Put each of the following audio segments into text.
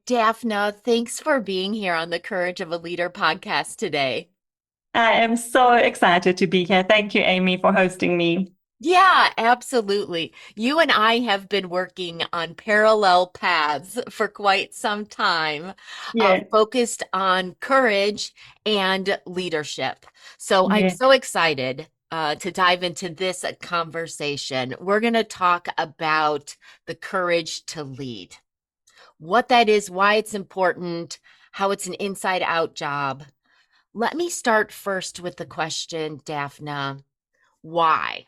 Daphna, thanks for being here on the Courage of a Leader podcast today. I am so excited to be here. Thank you, Amy, for hosting me. Yeah, absolutely. You and I have been working on parallel paths for quite some time, Yeah, focused on courage and leadership. So I'm yeah, so excited to dive into this conversation. We're going to talk about the courage to lead, what that is, why it's important, how it's an inside out job. Let me start first with the question, Daphna, why?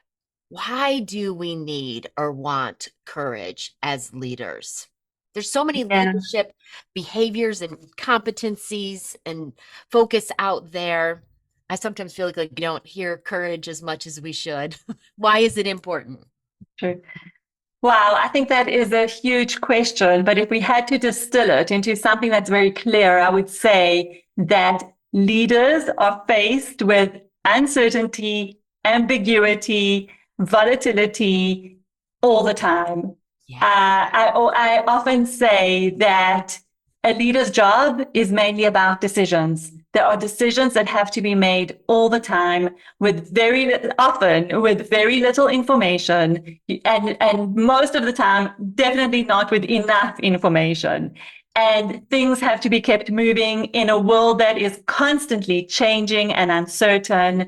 Why do we need or want courage as leaders? There's so many yeah. leadership behaviors and competencies and focus out there. I sometimes feel like we don't hear courage as much as we should. Why is it important? True. Wow, I think that is a huge question. But if we had to distill it into something that's very clear, I would say that leaders are faced with uncertainty, ambiguity, volatility all the time. Yeah. I often say that a leader's job is mainly about decisions. There are decisions that have to be made all the time with often with very little information and most of the time, definitely not with enough information. And things have to be kept moving in a world that is constantly changing and uncertain.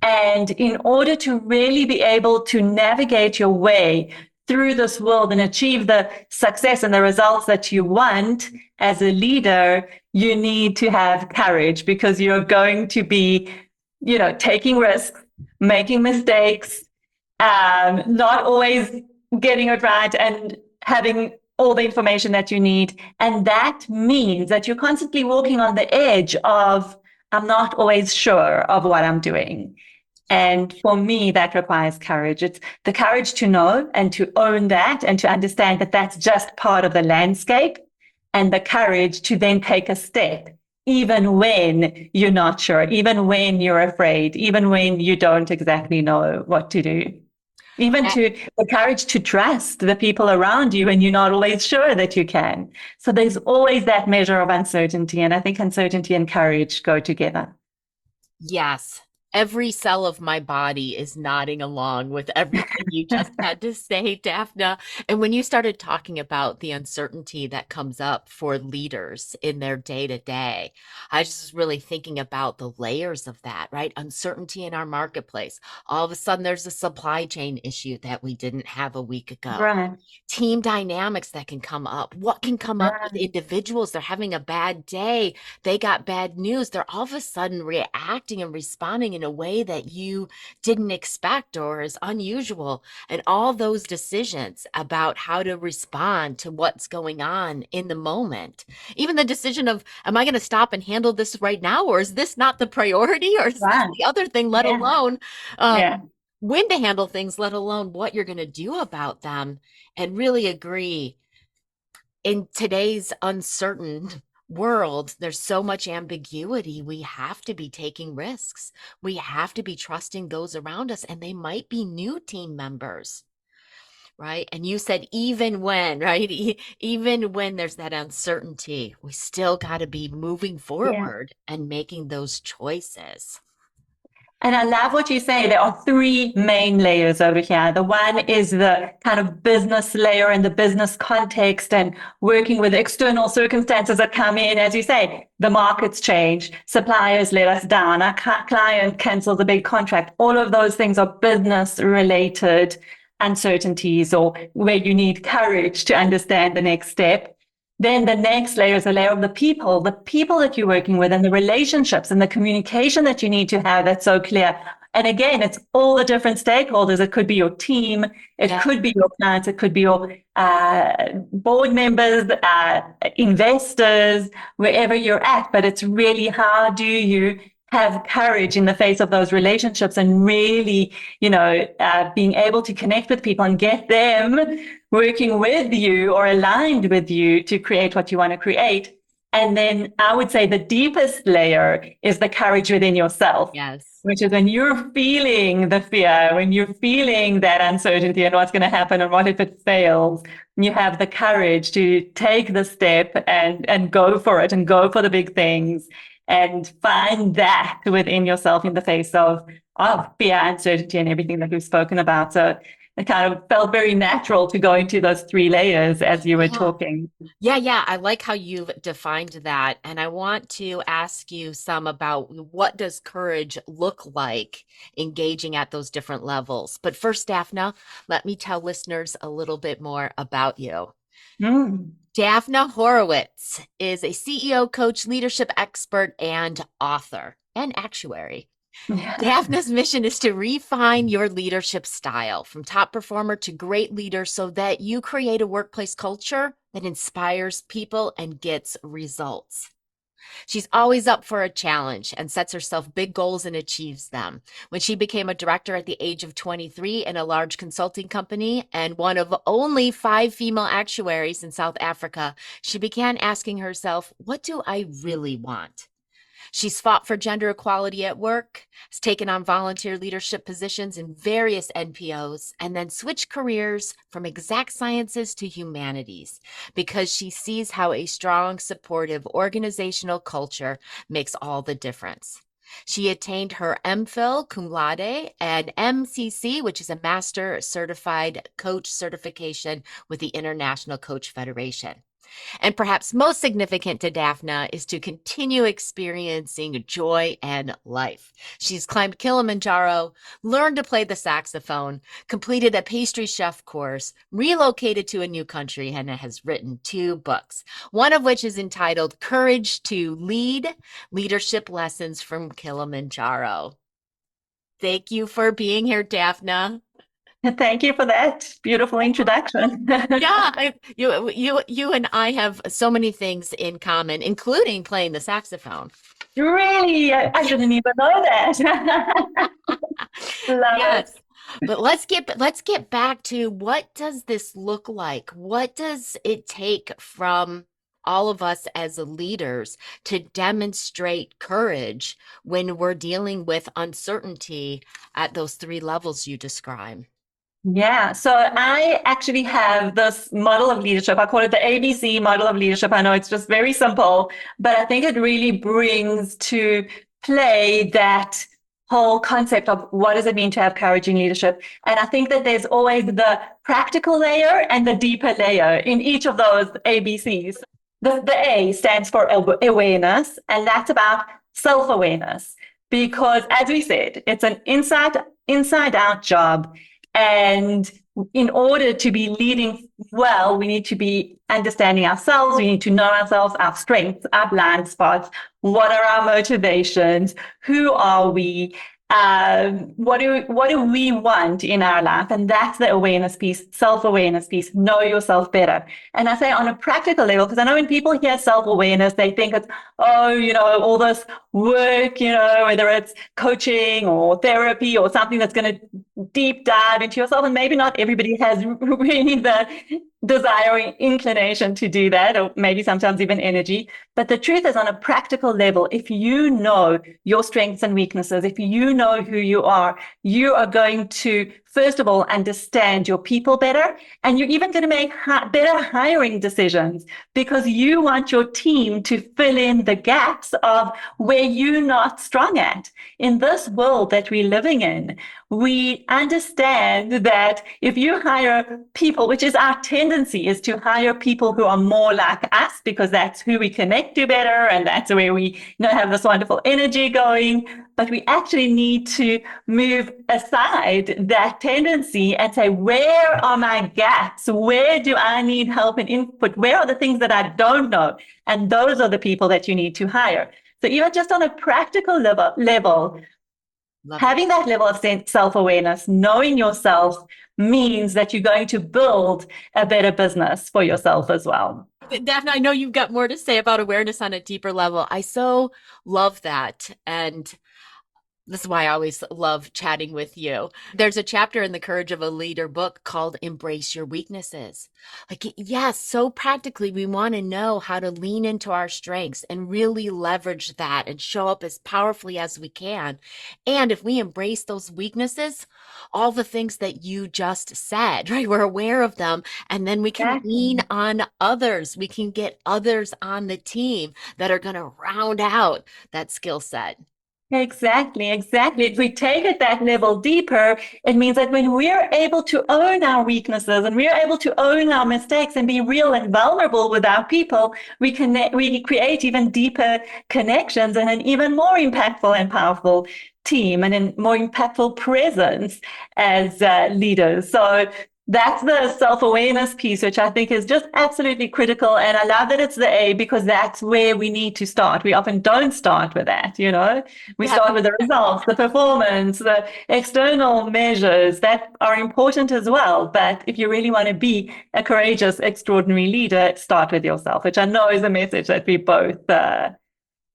And in order to really be able to navigate your way through this world and achieve the success and the results that you want as a leader, you need to have courage because you're going to be, taking risks, making mistakes, not always getting it right and having all the information that you need. And that means that you're constantly walking on the edge of, I'm not always sure of what I'm doing. And for me, that requires courage. It's the courage to know and to own that and to understand that that's just part of the landscape, and the courage to then take a step, even when you're not sure, even when you're afraid, even when you don't exactly know what to do. Even to the courage to trust the people around you when you're not always sure that you can. So there's always that measure of uncertainty. And I think uncertainty and courage go together. Yes. Every cell of my body is nodding along with everything you just had to say, Daphna. And when you started talking about the uncertainty that comes up for leaders in their day to day, I just was really thinking about the layers of that, right? Uncertainty in our marketplace. All of a sudden, there's a supply chain issue that we didn't have a week ago. Right, Team dynamics that can come up. What can come up with right. individuals? They're having a bad day, they got bad news. They're all of a sudden reacting and responding in a way that you didn't expect or is unusual. And all those decisions about how to respond to what's going on in the moment. Even the decision of, am I going to stop and handle this right now? Or is this not the priority? Or is this Right. the other thing, let Yeah. alone Yeah. when to handle things, let alone what you're going to do about them? And really agree, in today's uncertain world, there's so much ambiguity. We have to be taking risks. We have to be trusting those around us, and they might be new team members, right? And you said, even when, right? Even when there's that uncertainty, we still got to be moving Yeah. forward and making those choices. And I love what you say. There are three main layers over here. The one is the kind of business layer and the business context and working with external circumstances that come in. As you say, the markets change, suppliers let us down, our client cancels a big contract. All of those things are business related uncertainties or where you need courage to understand the next step. Then the next layer is a layer of the people that you're working with and the relationships and the communication that you need to have that's so clear. And again, it's all the different stakeholders. It could be your team, it Yeah. could be your clients, it could be your board members, investors, wherever you're at. But it's really how do you have courage in the face of those relationships and really, being able to connect with people and get them working with you or aligned with you to create what you want to create. And then I would say the deepest layer is the courage within yourself, Yes. which is when you're feeling the fear, when you're feeling that uncertainty and what's going to happen and what if it fails, you have the courage to take the step and go for it and go for the big things and find that within yourself in the face of fear, uncertainty, and everything that we've spoken about. So it kind of felt very natural to go into those three layers as you were Yeah. talking. Yeah. I like how you've defined that. And I want to ask you some about what does courage look like engaging at those different levels. But first, Daphna, let me tell listeners a little bit more about you. Mm. Daphna Horowitz is a CEO, coach, leadership expert, and author and actuary. Yeah. Daphna's mission is to refine your leadership style from top performer to great leader so that you create a workplace culture that inspires people and gets results. She's always up for a challenge and sets herself big goals and achieves them. When she became a director at the age of 23 in a large consulting company and one of only 5 female actuaries in South Africa, she began asking herself, what do I really want? She's fought for gender equality at work, has taken on volunteer leadership positions in various NPOs, and then switched careers from exact sciences to humanities because she sees how a strong, supportive organizational culture makes all the difference. She attained her MPhil cum laude and MCC, which is a Master Certified Coach certification with the International Coach Federation. And perhaps most significant to Daphna is to continue experiencing joy and life. She's climbed Kilimanjaro, learned to play the saxophone, completed a pastry chef course, relocated to a new country, and has written 2 books, one of which is entitled Courage to Lead Leadership Lessons from Kilimanjaro. Thank you for being here, Daphna. Thank you for that beautiful introduction. Yeah, you and I have so many things in common, including playing the saxophone. Really, I didn't even know that. Love it. Yes. But let's get back to what does this look like? What does it take from all of us as leaders to demonstrate courage when we're dealing with uncertainty at those 3 levels you describe? Yeah, so I actually have this model of leadership. I call it the ABC model of leadership. I know it's just very simple, but I think it really brings to play that whole concept of what does it mean to have courage in leadership. And I think that there's always the practical layer and the deeper layer in each of those ABCs. The A stands for awareness, and that's about self-awareness. Because as we said, it's an inside out job. And in order to be leading well, we need to be understanding ourselves. We need to know ourselves, our strengths, our blind spots. What are our motivations? Who are we? What do we want in our life? And that's the awareness piece, self-awareness piece. Know yourself better. And I say on a practical level, because I know when people hear self-awareness, they think it's, oh, all this work, whether it's coaching or therapy or something that's going to deep dive into yourself. And maybe not everybody has really the desire or inclination to do that, or maybe sometimes even energy. But the truth is, on a practical level, if you know your strengths and weaknesses, if you know who you are going to, first of all, understand your people better. And you're even going to make better hiring decisions because you want your team to fill in the gaps of where you're not strong at. In this world that we're living in, we understand that if you hire people, which is our tendency, is to hire people who are more like us because that's who we connect to better and that's where we have this wonderful energy going. But we actually need to move aside that tendency and say, where are my gaps? Where do I need help and input? Where are the things that I don't know? And those are the people that you need to hire. So even just on a practical level, Love it. having that level of self-awareness, knowing yourself means that you're going to build a better business for yourself as well. Daphne, I know you've got more to say about awareness on a deeper level. I so love that. And This is why I always love chatting with you. There's a chapter in the Courage of a Leader book called Embrace Your Weaknesses. Like, yes, so practically, we want to know how to lean into our strengths and really leverage that and show up as powerfully as we can. And if we embrace those weaknesses, all the things that you just said, right? We're aware of them, and then we can lean Exactly. on others. We can get others on the team that are going to round out that skill set. Exactly, exactly. If we take it that level deeper, it means that when we're able to own our weaknesses and we're able to own our mistakes and be real and vulnerable with our people, we create even deeper connections and an even more impactful and powerful team and a more impactful presence as leaders. So that's the self-awareness piece, which I think is just absolutely critical. And I love that it's the A because that's where we need to start. We often don't start with that, you know. We Yeah. start with the results, the performance, the external measures that are important as well. But if you really want to be a courageous, extraordinary leader, start with yourself, which I know is a message that we both, put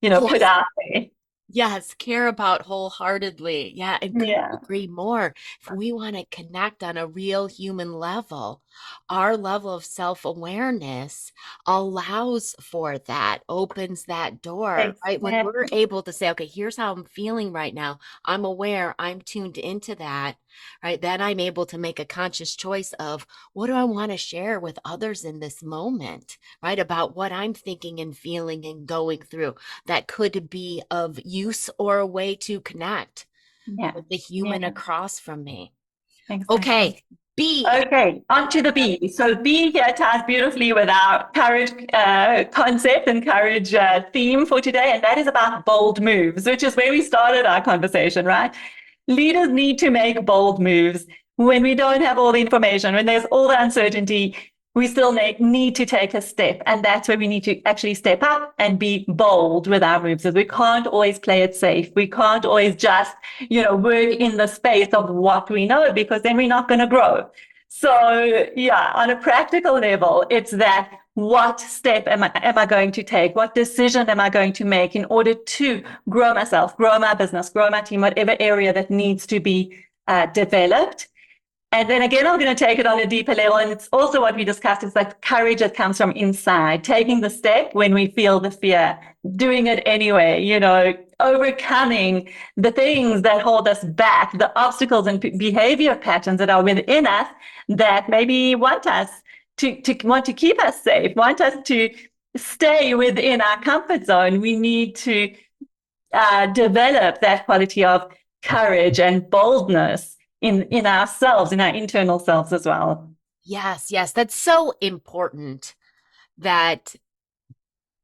Yes. out there. Yes, care about wholeheartedly. Yeah, and couldn't Yeah, agree more. If we want to connect on a real human level, our level of self-awareness allows for that, opens that door, right? When we're exactly. able to say, okay, here's how I'm feeling right now. I'm aware, I'm tuned into that, right? Then I'm able to make a conscious choice of what do I want to share with others in this moment, right? About what I'm thinking and feeling and going through that could be of use or a way to connect Yeah, with the yeah, human across from me. exactly. Okay, B. Okay, on to the B. So B here ties beautifully with our courage concept and courage theme for today, and that is about bold moves, which is where we started our conversation, right? Leaders need to make bold moves when we don't have all the information, when there's all the uncertainty. We still need to take a step, and that's where we need to actually step up and be bold with our moves. So we can't always play it safe. We can't always just, work in the space of what we know because then we're not going to grow. So yeah, on a practical level, it's that what step am I going to take? What decision am I going to make in order to grow myself, grow my business, grow my team, whatever area that needs to be developed? And then again, I'm going to take it on a deeper level. And it's also what we discussed is like courage that comes from inside, taking the step when we feel the fear, doing it anyway, overcoming the things that hold us back, the obstacles and behavior patterns that are within us that maybe want us to want to keep us safe, want us to stay within our comfort zone. We need to develop that quality of courage and boldness in ourselves, in our internal selves as well. Yes, yes, that's so important that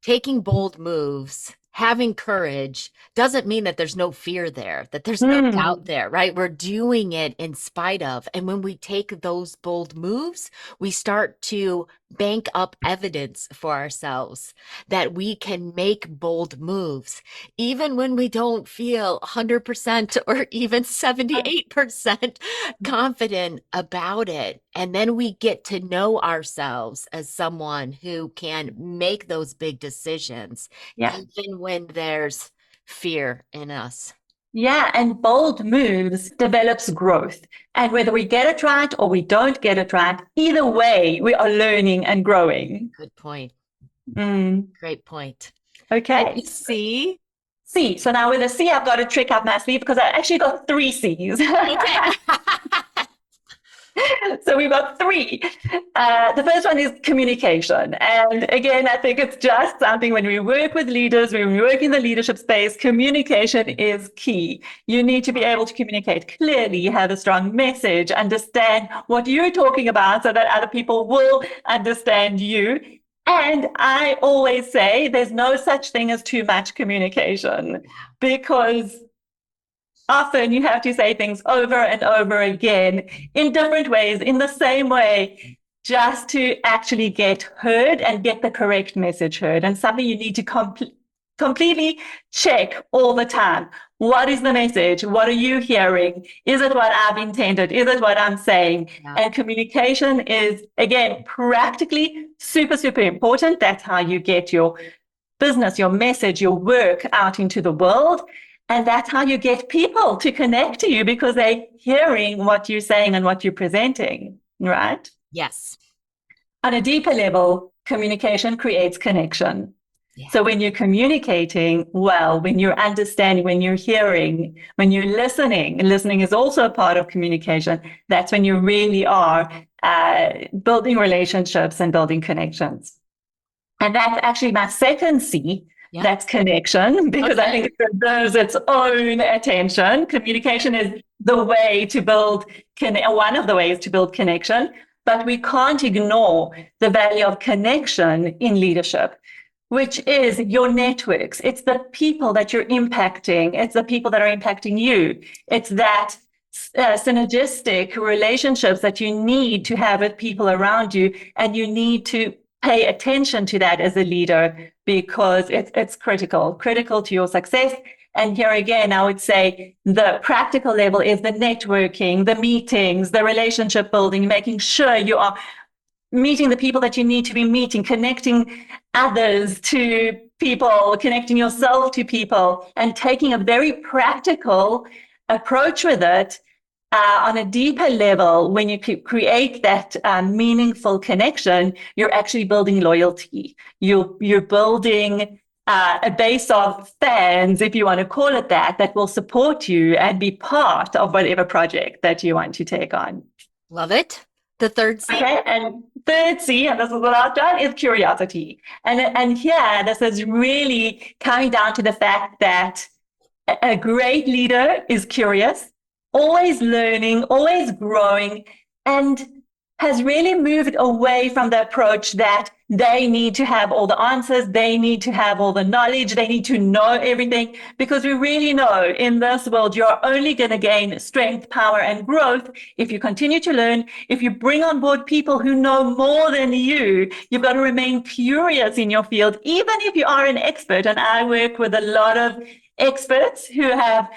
taking bold moves, having courage doesn't mean that there's no fear there, that there's no doubt Mm, there, right? We're doing it in spite of. And when we take those bold moves, we start to bank up evidence for ourselves that we can make bold moves, even when we don't feel 100% or even 78% confident about it. And then we get to know ourselves as someone who can make those big decisions, yeah. even when there's fear in us. Yeah, and bold moves develops growth. And whether we get it right or we don't get it right, either way, we are learning and growing. Good point. Mm, Great point. And okay. you see, C. So now with a C, I've got a trick up my sleeve because I actually got three C's. okay. So we've got three. The first one is communication. And again, I think it's just something when we work with leaders, when we work in the leadership space, communication is key. You need to be able to communicate clearly, have a strong message, understand what you're talking about so that other people will understand you. And I always say there's no such thing as too much communication because often you have to say things over and over again in different ways, in the same way, just to actually get heard and get the correct message heard. And something you need to completely check all the time. What is the message? What are you hearing? Is it what I've intended? Is it what I'm saying? Yeah. And communication is, again, practically super, super important. That's how you get your business, your message, your work out into the world. And that's how you get people to connect to you because they're hearing what you're saying and what you're presenting, right? Yes. On a deeper level, communication creates connection. Yeah. So when you're communicating well, when you're understanding, when you're hearing, when you're listening, and listening is also a part of communication, that's when you really are building relationships and building connections. And that's actually my second C. Yeah. That's connection, because I Okay. think it deserves its own attention. Communication is the way to build, one of the ways to build connection, but we can't ignore the value of connection in leadership, which is your networks. It's the people that you're impacting. It's the people that are impacting you. It's that synergistic relationships that you need to have with people around you, and you need to pay attention to that as a leader because it's critical to your success. And here again, I would say the practical level is the networking, the meetings, the relationship building, making sure you are meeting the people that you need to be meeting, connecting others to people, connecting yourself to people, and taking a very practical approach with it. On a deeper level, when you create that meaningful connection, you're actually building loyalty. You're building a base of fans, if you want to call it that, that will support you and be part of whatever project that you want to take on. Love it. The third C? Okay, and third C, and this is what I've done, is curiosity. And here, this is really coming down to the fact that a great leader is curious, always learning, always growing, and has really moved away from the approach that they need to have all the answers, they need to have all the knowledge, they need to know everything, because we really know in this world you're only going to gain strength, power, and growth if you continue to learn, if you bring on board people who know more than you. You've got to remain curious in your field, even if you are an expert. And I work with a lot of experts who have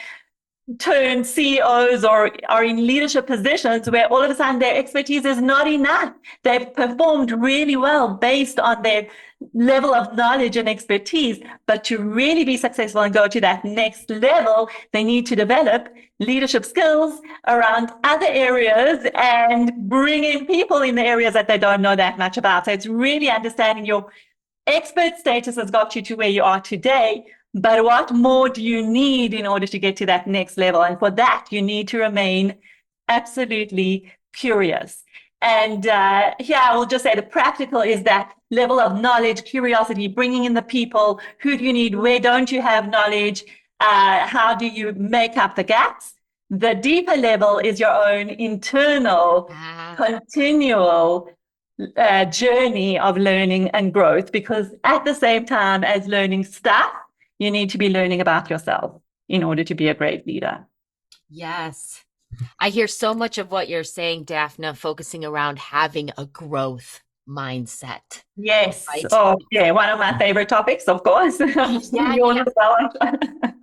turned CEOs or are in leadership positions where all of a sudden their expertise is not enough. They've performed really well based on their level of knowledge and expertise. But to really be successful and go to that next level, they need to develop leadership skills around other areas and bring in people in the areas that they don't know that much about. So it's really understanding your expert status has got you to where you are today, but what more do you need in order to get to that next level? And for that, you need to remain absolutely curious. And here I will just say the practical is that level of knowledge, curiosity, bringing in the people. Who do you need? Where don't you have knowledge? How do you make up the gaps? The deeper level is your own internal, Ah, continual journey of learning and growth, because at the same time as learning stuff, you need to be learning about yourself in order to be a great leader. yes. I hear so much of what you're saying, Daphna, focusing around having a growth mindset, Yes. right? Oh, yeah. One of my favorite topics, of course. Yeah, yeah, Yours yeah. as well.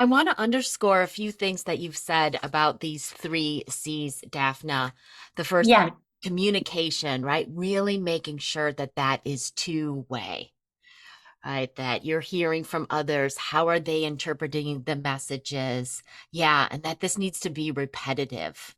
I want to underscore a few things that you've said about these three C's, Daphna. The first, Yeah. communication, right? Really making sure that that is two-way, right? That you're hearing from others. How are they interpreting the messages? Yeah, and that this needs to be repetitive.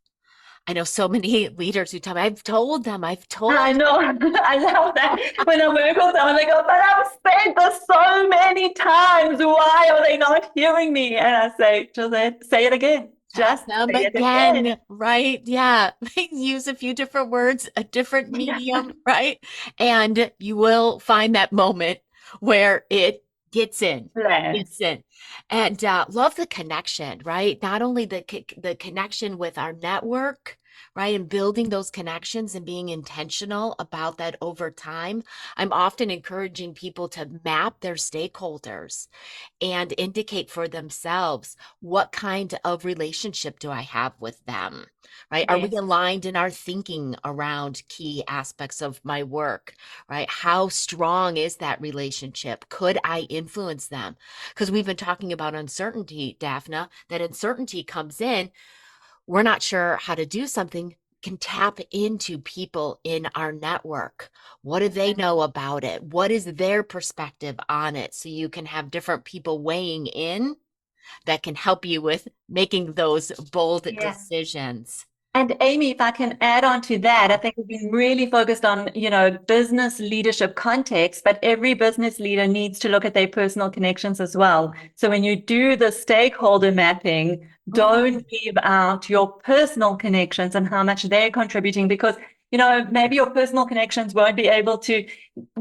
I know so many leaders who tell me, I've told I know. I love that. When I work with someone, they go, but I've said this so many times. Why are they not hearing me? And I say, just say it again. tell Just them say it again. again, right? Yeah. Use a few different words, a different medium, right? And you will find that moment where it gets in. Yes. Gets in. And love the connection, right? Not only the connection with our network, right? And building those connections and being intentional about that over time. I'm often encouraging people to map their stakeholders and indicate for themselves what kind of relationship do I have with them, right? Are we Yes. aligned in our thinking around key aspects of my work, right? How strong is that relationship? Could I influence them? Because we've been talking about uncertainty, Daphna, that uncertainty comes in, we're not sure how to do something, can tap into people in our network. What do they know about it? What is their perspective on it? So you can have different people weighing in that can help you with making those bold Yeah. decisions. And Amy, if I can add on to that, I think we've been really focused on, business leadership context, but every business leader needs to look at their personal connections as well. So when you do the stakeholder mapping, Mhm. don't leave out your personal connections and how much they're contributing because, maybe your personal connections won't be able to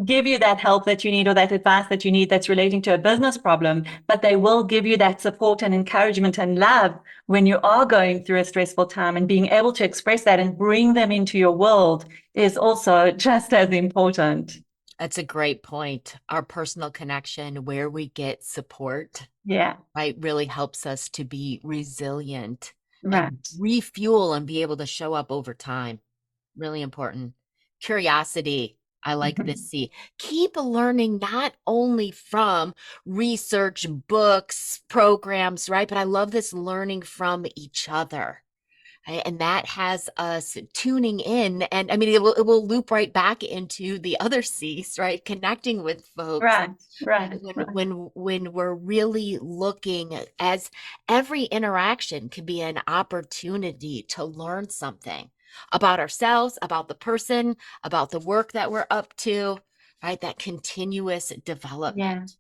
give you that help that you need or that advice that you need that's relating to a business problem, but they will give you that support and encouragement and love when you are going through a stressful time, and being able to express that and bring them into your world is also just as important. That's a great point. Our personal connection, where we get support, Yeah, right, really helps us to be resilient and right. refuel and be able to show up over time. Really important. Curiosity. I like this. Mhm. See, keep learning not only from research, books, programs, right? But I love this learning from each other. Right? And that has us tuning in. And I mean, it will loop right back into the other C's, right? Connecting with folks Right, right, when right. when we're really looking, as every interaction can be an opportunity to learn something about ourselves, about the person, about the work that we're up to, right? That continuous development.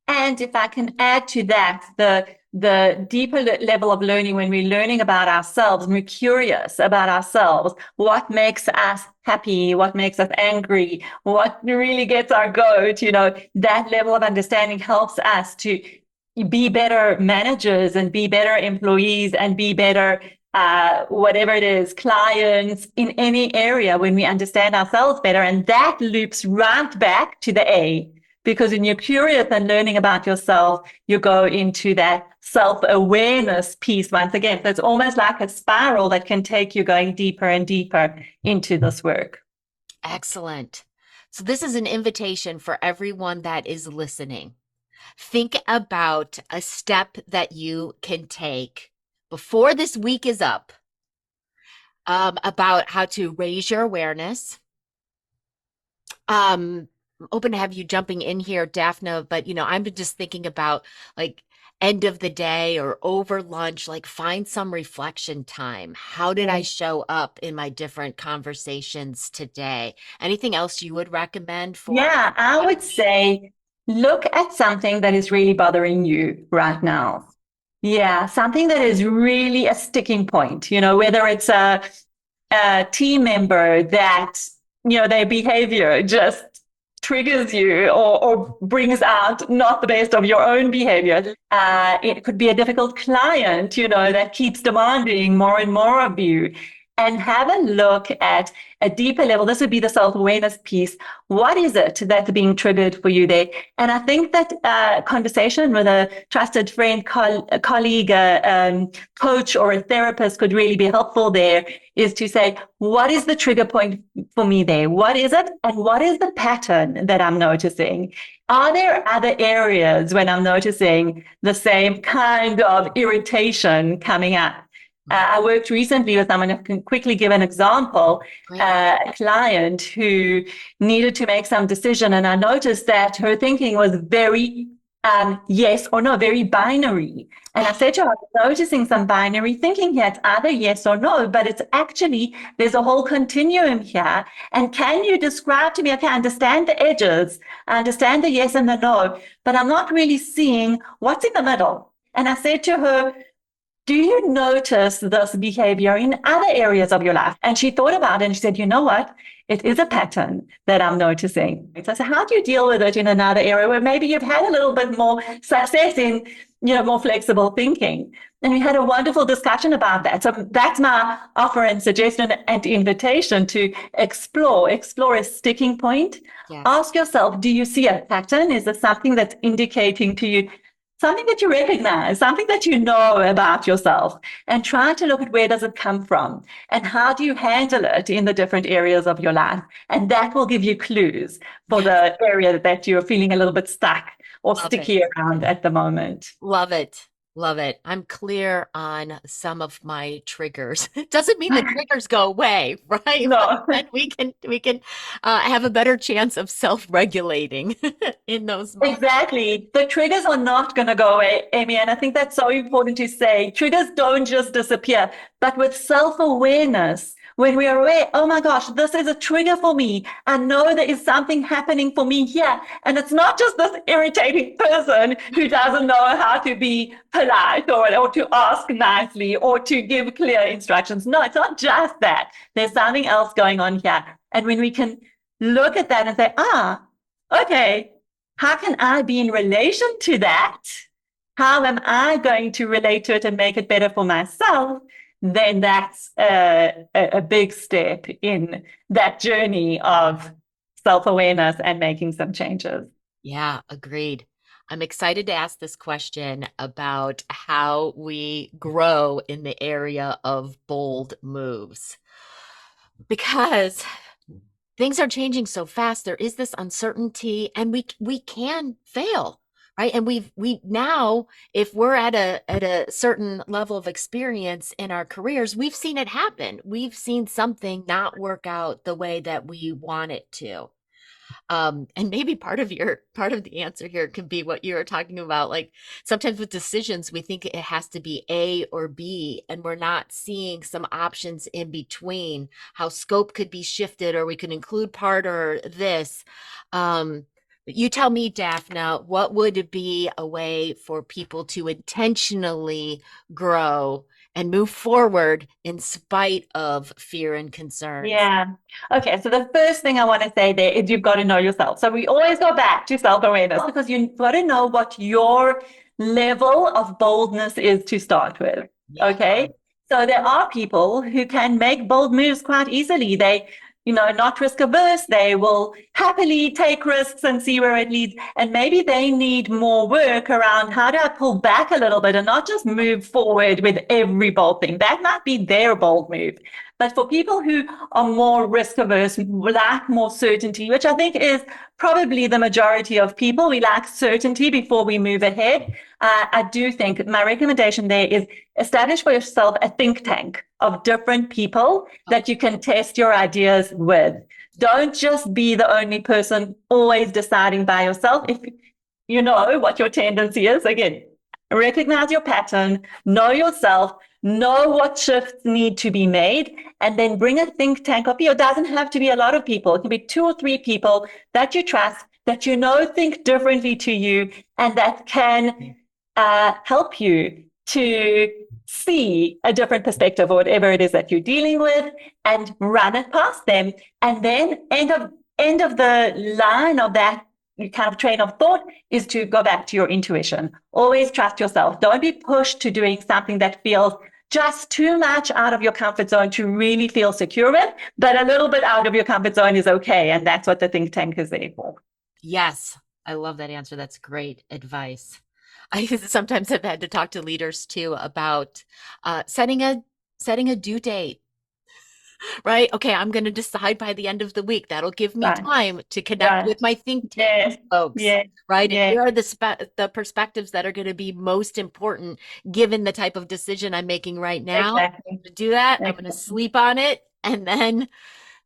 Yeah. And if I can add to that, the deeper level of learning when we're learning about ourselves and we're curious about ourselves, what makes us happy, what makes us angry, what really gets our goat, that level of understanding helps us to be better managers and be better employees and be better whatever it is, clients in any area when we understand ourselves better. And that loops right back to the A. Because when you're curious and learning about yourself, you go into that self-awareness piece once again. So it's almost like a spiral that can take you going deeper and deeper into this work. Excellent. So this is an invitation for everyone that is listening. Think about a step that you can take before this week is up, about how to raise your awareness. I'm open to have you jumping in here, Daphna, but I'm just thinking about, like, end of the day or over lunch, like, find some reflection time. How did I Yeah. show up in my different conversations today? Anything else you would recommend for Yeah, I would say look at something that is really bothering you right now. Yeah, something that is really a sticking point, whether it's a team member that, their behavior just triggers you or brings out not the best of your own behavior. It could be a difficult client, that keeps demanding more and more of you. And have a look at a deeper level. This would be the self-awareness piece. What is it that's being triggered for you there? And I think that conversation with a trusted friend, colleague, coach, or a therapist could really be helpful there, is to say, what is the trigger point for me there? What is it? And what is the pattern that I'm noticing? Are there other areas when I'm noticing the same kind of irritation coming up? I worked recently with someone, I can quickly give an example, great? a client who needed to make some decision. And I noticed that her thinking was very yes or no, very binary. And I said to her, I'm noticing some binary thinking here. It's either yes or no, but it's actually, there's a whole continuum here. And can you describe to me, okay, I understand the edges, I understand the yes and the no, but I'm not really seeing what's in the middle. And I said to her, do you notice this behavior in other areas of your life? And she thought about it and she said, you know what? It is a pattern that I'm noticing. So I said, how do you deal with it in another area where maybe you've had a little bit more success in, more flexible thinking? And we had a wonderful discussion about that. So that's my offer and suggestion and invitation to explore a sticking point. Yes. Ask yourself, do you see a pattern? Is there something that's indicating to you something that you recognize, something that you know about yourself, and try to look at where does it come from and how do you handle it in the different areas of your life. And that will give you clues for Yes. the area that you're feeling a little bit stuck or Love it. sticky around at the moment. Love it. Love it. I'm clear on some of my triggers. It doesn't mean the triggers go away, right? But No. then we can have a better chance of self-regulating in those moments. Exactly. The triggers are not going to go away, Amy. And I think that's so important to say. Triggers don't just disappear, but with self-awareness, when we are aware, oh my gosh, this is a trigger for me. I know there is something happening for me here. And it's not just this irritating person who doesn't know how to be polite or to ask nicely or to give clear instructions. No, it's not just that. There's something else going on here. And when we can look at that and say, okay, how can I be in relation to that? How am I going to relate to it and make it better for myself? Then that's a big step in that journey of self awareness and making some changes. Yeah, agreed. I'm excited to ask this question about how we grow in the area of bold moves because things are changing so fast. There is this uncertainty and we can fail, right? And we now, if we're at a certain level of experience in our careers, we've seen it happen. We've seen something not work out the way that we want it to. And maybe part of the answer here could be what you were talking about. Like sometimes with decisions, we think it has to be A or B, and we're not seeing some options in between, how scope could be shifted, or we could include part or this. You tell me, Daphna, what would be a way for people to intentionally grow and move forward in spite of fear and concerns? Yeah. Okay. So the first thing I want to say there is you've got to know yourself. So we always go back to self-awareness because you've got to know what your level of boldness is to start with. Yeah. Okay. So there are people who can make bold moves quite easily. They, not risk averse. They will happily take risks and see where it leads. And maybe they need more work around how do I pull back a little bit and not just move forward with every bold thing. That might be their bold move. But for people who are more risk averse, lack more certainty, which I think is probably the majority of people, we lack certainty before we move ahead. I do think my recommendation there is establish for yourself a think tank of different people that you can test your ideas with. Don't just be the only person always deciding by yourself. If you know what your tendency is, again, recognize your pattern, know yourself, know what shifts need to be made, and then bring a think tank of people. It doesn't have to be a lot of people. It can be 2 or 3 people that you trust, that you know think differently to you, and that can help you to see a different perspective or whatever it is that you're dealing with and run it past them. And then end of the line of that kind of train of thought is to go back to your intuition. Always trust yourself. Don't be pushed to doing something that feels just too much out of your comfort zone to really feel secure in, but a little bit out of your comfort zone is okay. And that's what the think tank is there for. Yes, I love that answer. That's great advice. I sometimes have had to talk to leaders too about setting a due date, right? Okay, I'm going to decide by the end of the week. That'll give me Right. time to connect Right. with my think tank Yes. folks, Yes. right? And Yes. here are the perspectives that are going to be most important given the type of decision I'm making right now. Exactly. To do that, I'm going to Exactly. sleep on it and then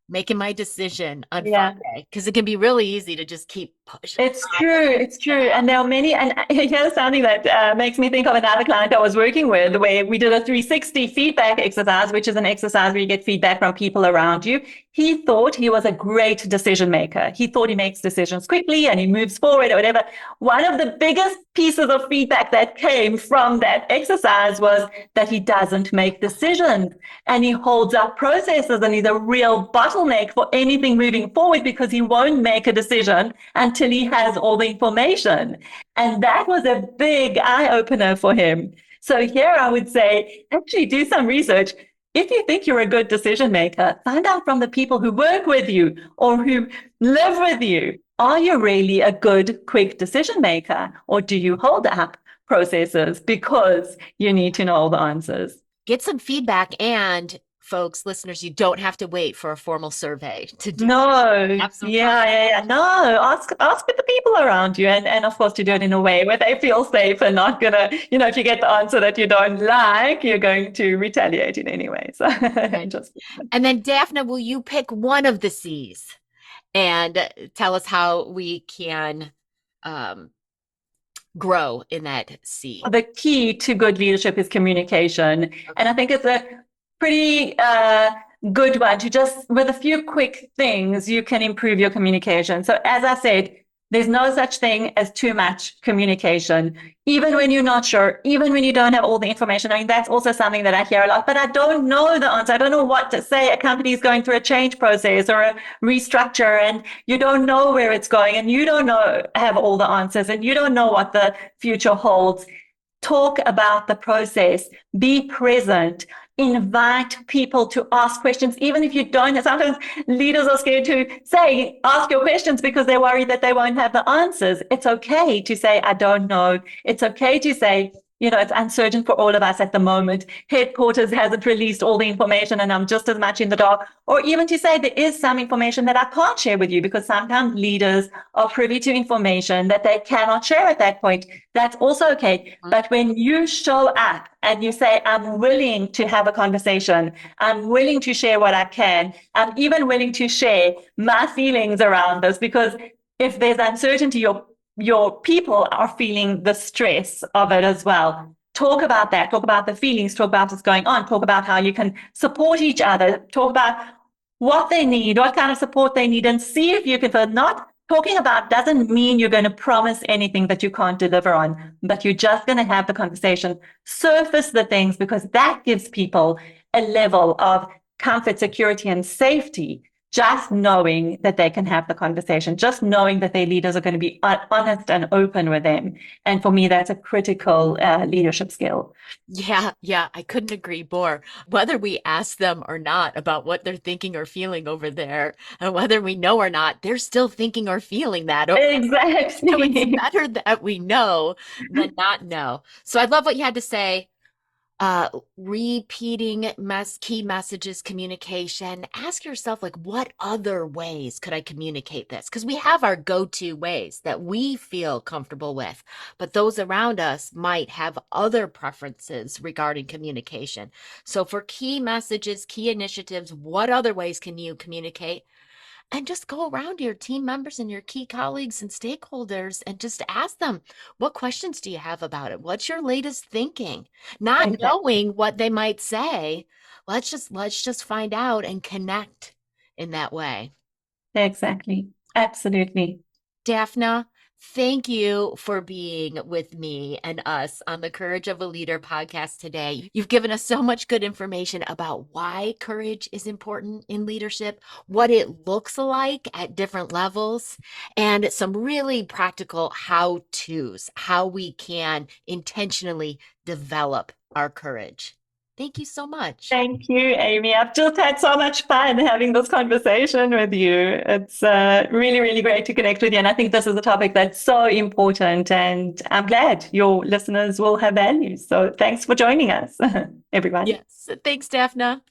making my decision on Yeah. Friday because it can be really easy to just keep pushing. It's true. It's true. And there are many, and here's something that makes me think of another client I was working with where we did a 360 feedback exercise, which is an exercise where you get feedback from people around you. He thought he was a great decision maker. He thought he makes decisions quickly and he moves forward or whatever. One of the biggest pieces of feedback that came from that exercise was that he doesn't make decisions and he holds up processes and he's a real bottleneck for anything moving forward because he won't make a decision until he has all the information. And that was a big eye opener for him. So here I would say, actually do some research. If you think you're a good decision maker, find out from the people who work with you or who live with you. Are you really a good, quick decision maker? Or do you hold up processes because you need to know all the answers? Get some feedback and folks, listeners, you don't have to wait for a formal survey to do No, have some fun. yeah. No, ask with the people around you, and of course to do it in a way where they feel safe and not gonna, if you get the answer that you don't like, you're going to retaliate in any way. So Okay. just And then Daphna, will you pick one of the C's and tell us how we can um, grow in that C? the key to good leadership is communication. And I Okay. think it's a pretty good one to just, with a few quick things, you can improve your communication. So, as I said, there's no such thing as too much communication. Even when you're not sure, even when you don't have all the information. I mean, that's also something that I hear a lot, but I don't know the answer. I don't know what to say. A company is going through a change process or a restructure, and you don't know where it's going, and you don't have all the answers, and you don't know what the future holds. Talk about the process, be present, invite people to ask questions, even if you don't. Sometimes leaders are scared to say, ask your questions because they're worried that they won't have the answers. It's okay to say, I don't know. It's okay to say, it's uncertain for all of us at the moment. Headquarters hasn't released all the information and I'm just as much in the dark. Or even to say there is some information that I can't share with you, because sometimes leaders are privy to information that they cannot share at that point. That's also okay. But when you show up and you say, I'm willing to have a conversation, I'm willing to share what I can, I'm even willing to share my feelings around this, because if there's uncertainty, your people are feeling the stress of it as well. Talk about that. Talk about the feelings. Talk about what's going on. Talk about how you can support each other. Talk about what they need, what kind of support they need, and see if you can. Not talking about doesn't mean you're going to promise anything that you can't deliver on, but you're just going to have the conversation, surface the things, because that gives people a level of comfort, security, and safety. Just knowing that they can have the conversation, just knowing that their leaders are going to be honest and open with them. And for me, that's a critical leadership skill. Yeah, I couldn't agree more. Whether we ask them or not about what they're thinking or feeling over there, and whether we know or not, they're still thinking or feeling that over. So it's Exactly. better that we know than not know. So I love what you had to say. Repeating key messages, communication. Ask yourself, like, what other ways could I communicate this? Because we have our go-to ways that we feel comfortable with, but those around us might have other preferences regarding communication. So for key messages, key initiatives, what other ways can you communicate? And just go around to your team members and your key colleagues and stakeholders and just ask them, what questions do you have about it? What's your latest thinking? Not Exactly. knowing what they might say, let's just find out and connect in that way. Exactly. Absolutely. Daphna, thank you for being with me and us on the Courage of a Leader podcast today. You've given us so much good information about why courage is important in leadership, what it looks like at different levels, and some really practical how to's, how we can intentionally develop our courage. Thank you so much. Thank you, Amy. I've just had so much fun having this conversation with you. It's really, really great to connect with you. And I think this is a topic that's so important. And I'm glad your listeners will have value. So thanks for joining us, everyone. Yes. Thanks, Daphna.